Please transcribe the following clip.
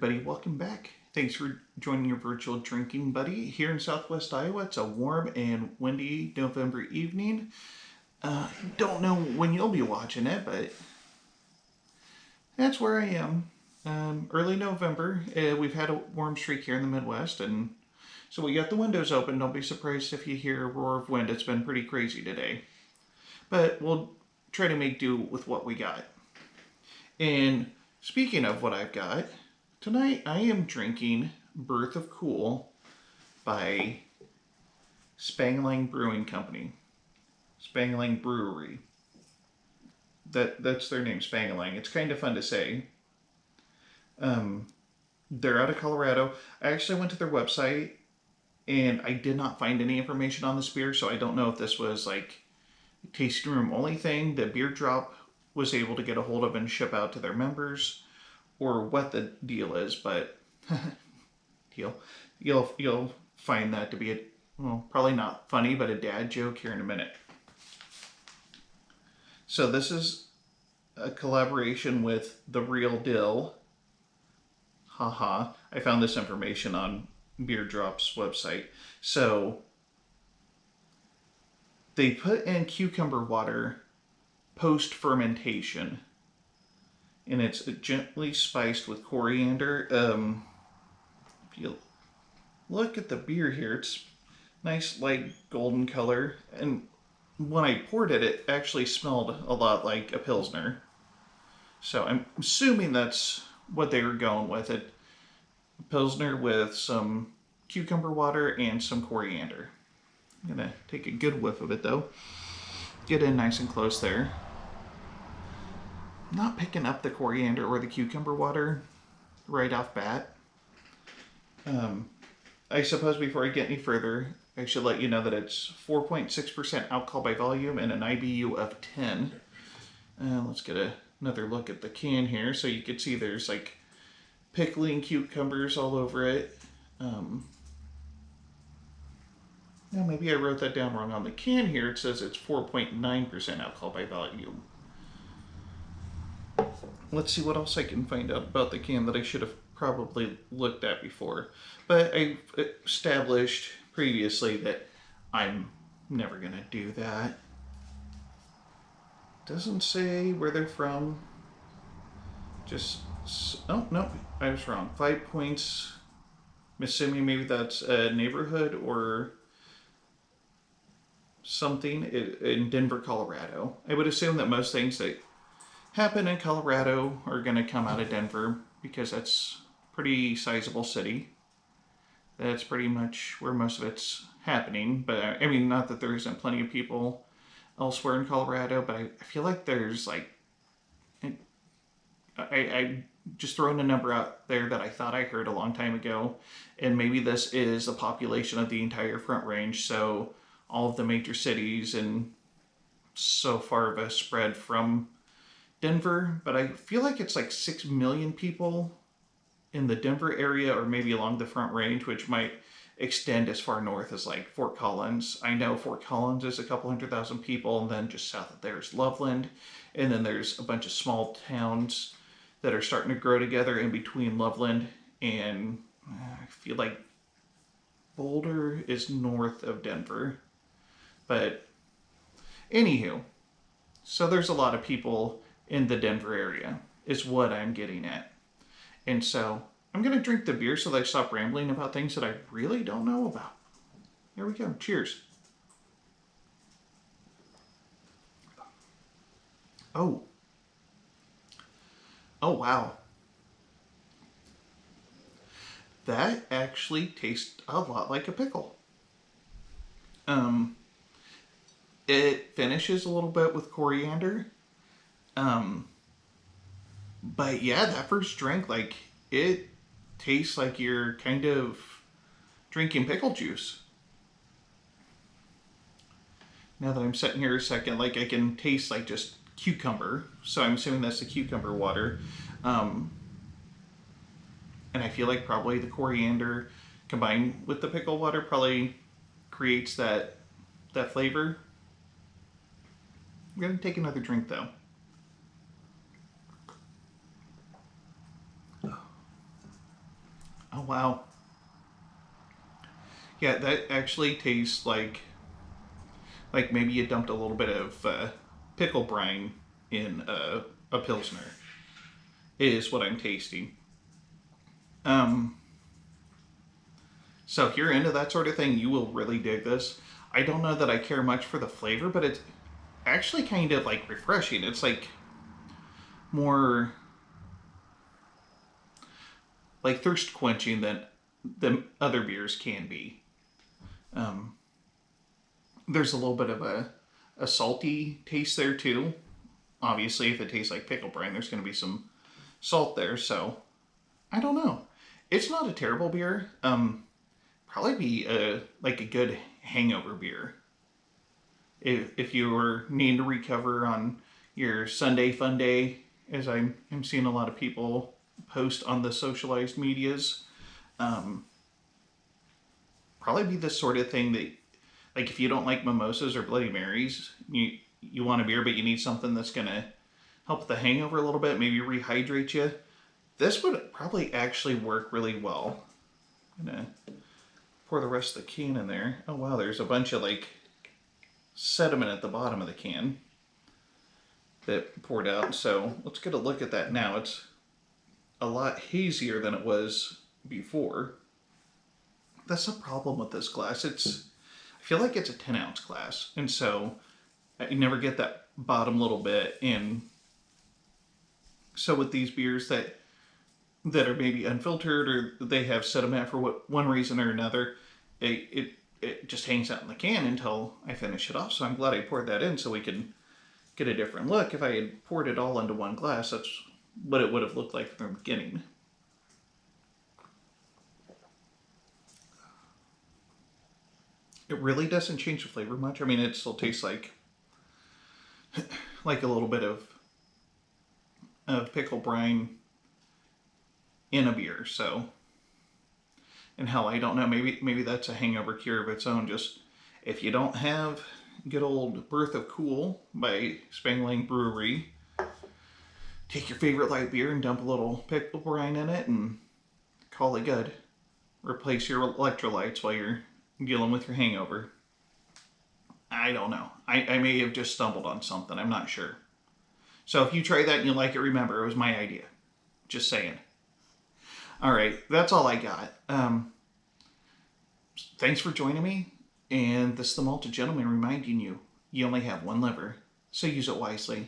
everybody, welcome back. Thanks for joining your virtual drinking buddy here in Southwest Iowa. It's a warm and windy November evening. Don't know when you'll be watching it, but that's where I am. Early November. We've had a warm streak here in the Midwest, and so we got the windows open. Don't be surprised if you hear a roar of wind. It's been pretty crazy today. But we'll try to make do with what we got. And speaking of what I've got, tonight I am drinking Birth of Cool by Spangalang Brewing Company. Spangalang Brewery. That's their name, Spangalang. It's kind of fun to say. They're out of Colorado. I actually went to their website and I did not find any information on this beer, so I don't know if this was like a tasting room only thing that Beer Drop was able to get a hold of and ship out to their members, or what the deal is, but you'll find that to be probably not funny, but a dad joke here in a minute. So this is a collaboration with The Real Dill. Haha. I found this information on Beer Drop's website. So they put in cucumber water post-fermentation, and it's gently spiced with coriander. If you look at the beer here, it's nice light golden color, and when I poured it, it actually smelled a lot like a Pilsner. So I'm assuming that's what they were going with it. Pilsner with some cucumber water and some coriander. I'm gonna take a good whiff of it though. Get in nice and close there. I'm not picking up the coriander or the cucumber water right off bat. I suppose before I get any further, I should let you know that it's 4.6% alcohol by volume and an IBU of 10. Let's get another look at the can here, so you can see there's like pickling cucumbers all over it. Maybe I wrote that down wrong. On the can here, it says it's 4.9% alcohol by volume. Let's see what else I can find out about the can that I should have probably looked at before. But I established previously that I'm never going to do that. Doesn't say where they're from. Oh, no, I was wrong. 5 points. I'm assuming maybe that's a neighborhood or something in Denver, Colorado. I would assume that most things that happen in Colorado are going to come out of Denver because that's a pretty sizable city. That's pretty much where most of it's happening. But I mean, not that there isn't plenty of people elsewhere in Colorado, but I feel like there's like, I just throwing a number out there that I thought I heard a long time ago, and maybe this is the population of the entire Front Range, so all of the major cities and so far of a spread from Denver, but I feel like it's like 6 million people in the Denver area, or maybe along the Front Range, which might extend as far north as like Fort Collins. I know Fort Collins is a couple 100,000 people, and then just south of there is Loveland, and then there's a bunch of small towns that are starting to grow together in between Loveland and I feel like Boulder is north of Denver. But anywho, so there's a lot of people in the Denver area is what I'm getting at. And so I'm going to drink the beer so that I stop rambling about things that I really don't know about. Here we go. Cheers. Oh, wow. That actually tastes a lot like a pickle. It finishes a little bit with coriander. But yeah, that first drink, like, it tastes like you're kind of drinking pickle juice. Now that I'm sitting here a second, like, I can taste like just cucumber, so I'm assuming that's the cucumber water. And I feel like probably the coriander combined with the pickle water probably creates that flavor. I'm gonna take another drink though. Oh, wow. Yeah, that actually tastes like maybe you dumped a little bit of pickle brine in a pilsner. Is what I'm tasting. Um, so if you're into that sort of thing, you will really dig this. I don't know that I care much for the flavor, but it's actually kind of like refreshing. It's like more like thirst quenching than the other beers can be. Um, there's a little bit of a salty taste there too. Obviously, if it tastes like pickle brine, there's going to be some salt there. So I don't know. It's not a terrible beer. Probably be like a good hangover beer if you were needing to recover on your Sunday fun day, as I'm seeing a lot of people post on the socialized medias. Um, Probably be the sort of thing that, like, if you don't like mimosas or Bloody Marys, you want a beer, but you need something that's gonna help the hangover a little bit, maybe rehydrate you. This would probably actually work really well. I'm gonna pour the rest of the can in there. Oh wow, there's a bunch of like sediment at the bottom of the can that poured out. So let's get a look at that now. It's a lot hazier than it was before. That's the problem with this glass. I feel like it's a 10-ounce glass, and so you never get that bottom little bit. And so with these beers that are maybe unfiltered or they have sediment for one reason or another, it just hangs out in the can until I finish it off. So I'm glad I poured that in so we can get a different look. If I had poured it all into one glass, that's what it would have looked like from the beginning. It really doesn't change the flavor much. I mean, it still tastes like a little bit of pickle brine in a beer. So, and hell, I don't know. Maybe that's a hangover cure of its own. Just if you don't have good old Birth of Cool by Spangalang Brewery, take your favorite light beer and dump a little pickle brine in it and call it good. Replace your electrolytes while you're dealing with your hangover. I don't know. I may have just stumbled on something. I'm not sure. So if you try that and you like it, remember, it was my idea. Just saying. All right, that's all I got. Thanks for joining me. And this is the Malted Gentleman reminding you, you only have one liver, so use it wisely.